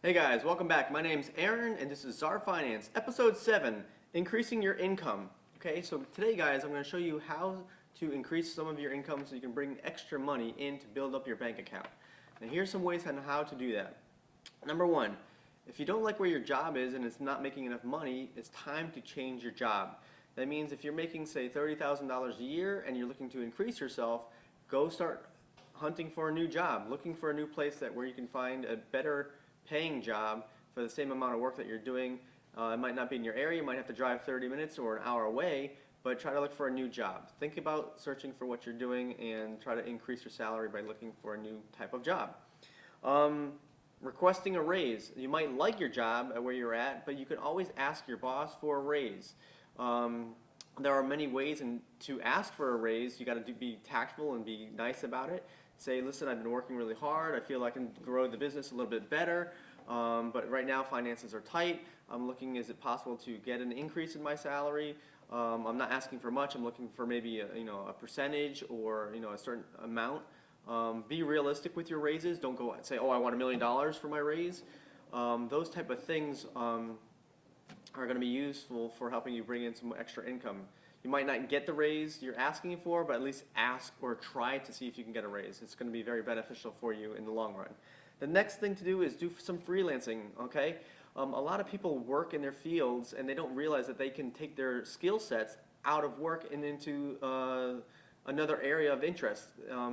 Hey guys, welcome back. My name's Aaron and this is Czar Finance, episode 7, increasing your income. Okay, so today guys, I'm going to show you how to increase some of your income so you can bring extra money in to build up your bank account. And here's some ways on how to do that. Number one, if you don't like where your job is and it's not making enough money, it's time to change your job. That means if you're making, say, $30,000 a year and you're looking to increase yourself, go start hunting for a new job, looking for a new place where you can find a better paying job for the same amount of work that you're doing. It might not be in your area, you might have to drive 30 minutes or an hour away, but try to look for a new job. Think about searching for what you're doing and try to increase your salary by looking for a new type of job. Requesting a raise. You might like your job at where you're at, but you can always ask your boss for a raise. There are many ways to ask for a raise. You got to be tactful and be nice about it. Say, listen, I've been working really hard. I feel I can grow the business a little bit better, but right now finances are tight. I'm looking, is it possible to get an increase in my salary? I'm not asking for much. I'm looking for maybe a percentage or a certain amount. Be realistic with your raises. Don't go and say, oh, I want $1 million for my raise. Those type of things are going to be useful for helping you bring in some extra income. You might not get the raise you're asking for, but at least ask or try to see if you can get a raise. It's going to be very beneficial for you in the long run. The next thing to do is do some freelancing, okay? A lot of people work in their fields and they don't realize that they can take their skill sets out of work and into another area of interest.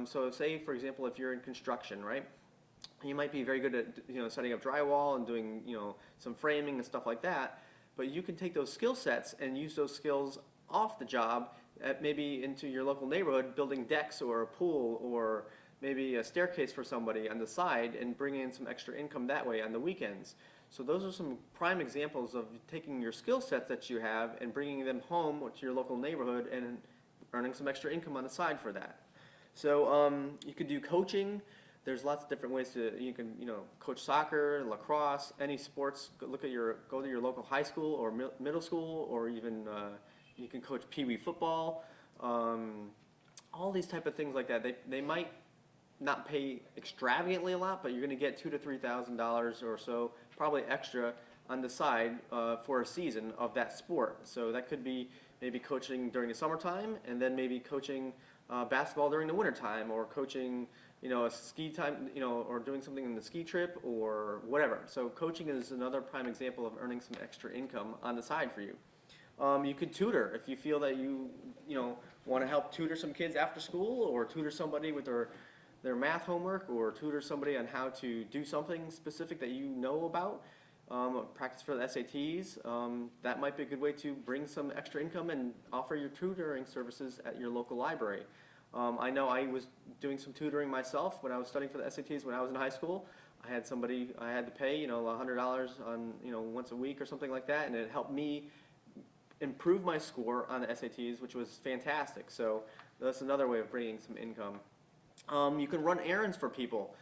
So say, for example, if you're in construction, right? You might be very good at setting up drywall and doing some framing and stuff like that, but you can take those skill sets and use those skills off the job at maybe into your local neighborhood, building decks or a pool or maybe a staircase for somebody on the side and bring in some extra income that way on the weekends. So those are some prime examples of taking your skill sets that you have and bringing them home to your local neighborhood and earning some extra income on the side for that. So you could do coaching. There's lots of different ways you can coach soccer, lacrosse, any sports. Go to your local high school or middle school, or even you can coach pee-wee football. All these type of things like that. They might not pay extravagantly a lot, but you're going to get $2,000 to $3,000 or so, probably extra on the side for a season of that sport. So that could be maybe coaching during the summertime, and then maybe coaching basketball during the wintertime, or coaching a ski time, or doing something in the ski trip or whatever. So coaching is another prime example of earning some extra income on the side for you. You could tutor if you feel that you want to help tutor some kids after school, or tutor somebody with their math homework, or tutor somebody on how to do something specific that you know about. Practice for the SATs. That might be a good way to bring some extra income and offer your tutoring services at your local library. I know I was doing some tutoring myself when I was studying for the SATs when I was in high school. I had somebody I had to pay $100 on once a week or something like that, and it helped me improve my score on the SATs, which was fantastic. So that's another way of bringing some income. You can run errands for people.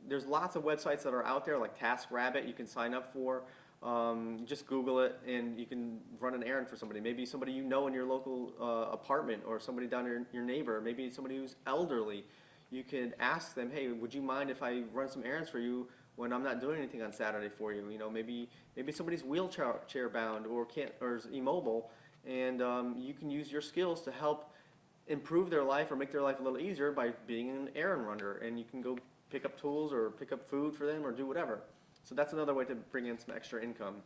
There's lots of websites that are out there, like TaskRabbit you can sign up for. Just Google it and you can run an errand for somebody. Maybe somebody in your local apartment, or somebody down your neighbor, maybe somebody who's elderly. You can ask them, hey, would you mind if I run some errands for you when I'm not doing anything on Saturday for you? Maybe somebody's wheelchair bound or is immobile, and you can use your skills to help improve their life or make their life a little easier by being an errand runner, and you can go pick up tools or pick up food for them or do whatever. So that's another way to bring in some extra income.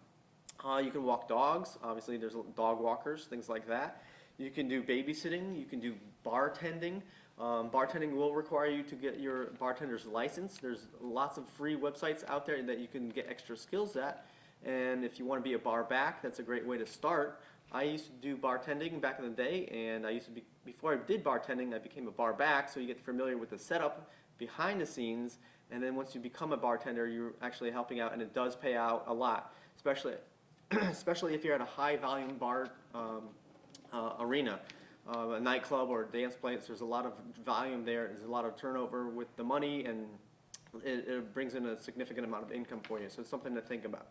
You can walk dogs. Obviously there's dog walkers, things like that. You can do babysitting. You can do bartending. Bartending will require you to get your bartender's license. There's lots of free websites out there that you can get extra skills at, and if you want to be a bar back, that's a great way to start. I used to do bartending back in the day, and before I did bartending, I became a bar back, so you get familiar with the setup behind the scenes, and then once you become a bartender, you're actually helping out, and it does pay out a lot, especially if you're at a high volume bar arena, a nightclub or a dance place. There's a lot of volume there. There's a lot of turnover with the money, and it brings in a significant amount of income for you, so it's something to think about.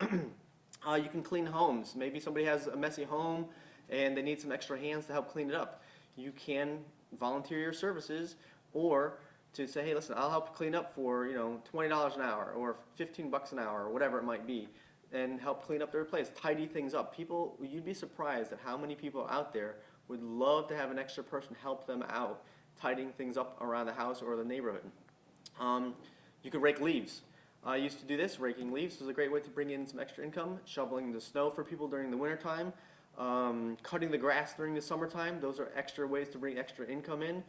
You can clean homes. Maybe somebody has a messy home and they need some extra hands to help clean it up. You can volunteer your services or to say, hey, listen, I'll help clean up for, $20 an hour or $15 an hour or whatever it might be, and help clean up their place, tidy things up. People, you'd be surprised at how many people out there would love to have an extra person help them out, tidying things up around the house or the neighborhood. You could rake leaves. I used to do this. Raking leaves was a great way to bring in some extra income. Shoveling the snow for people during the wintertime. Cutting the grass during the summertime. Those are extra ways to bring extra income in.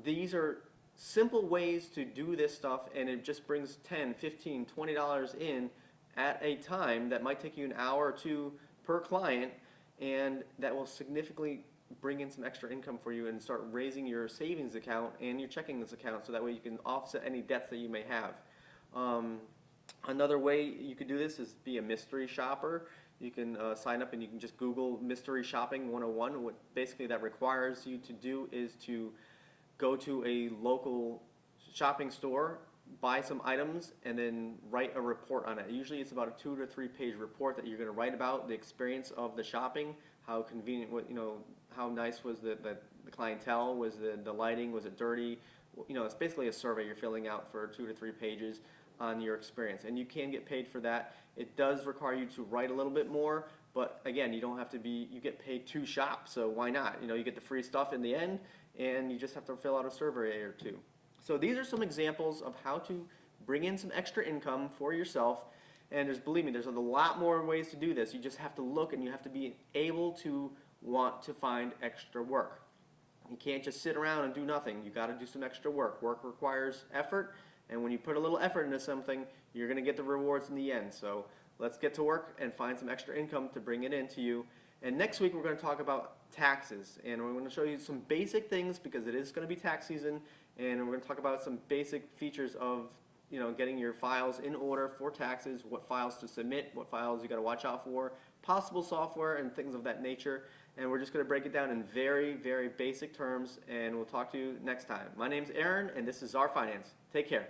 These are simple ways to do this stuff, and it just brings $10, $15, $20 in at a time that might take you an hour or two per client, and that will significantly bring in some extra income for you and start raising your savings account and your checking account, so that way you can offset any debts that you may have. Another way you could do this is be a mystery shopper. You can sign up and you can just Google Mystery Shopping 101. What basically that requires you to do is to go to a local shopping store, buy some items, and then write a report on it. Usually it's about a 2 to 3 page report that you're going to write about the experience of the shopping, how convenient, how nice was the clientele, was the lighting, was it dirty? It's basically a survey you're filling out for 2 to 3 pages on your experience, and you can get paid for that. It does require you to write a little bit more, but again, you don't have to you get paid to shop, so why not? You get the free stuff in the end, and you just have to fill out a survey or two. So these are some examples of how to bring in some extra income for yourself, and believe me, there's a lot more ways to do this. You just have to look, and you have to be able to want to find extra work. You can't just sit around and do nothing. You got to do some extra work. Work requires effort, and when you put a little effort into something, you're going to get the rewards in the end. So let's get to work and find some extra income to bring it into you. And next week we're going to talk about taxes, and we're going to show you some basic things because it is going to be tax season, and we're going to talk about some basic features of getting your files in order for taxes, what files to submit, what files you got to watch out for, possible software and things of that nature. And we're just going to break it down in very, very basic terms, and we'll talk to you next time. My name's Aaron, and this is Czar Finance. Take care.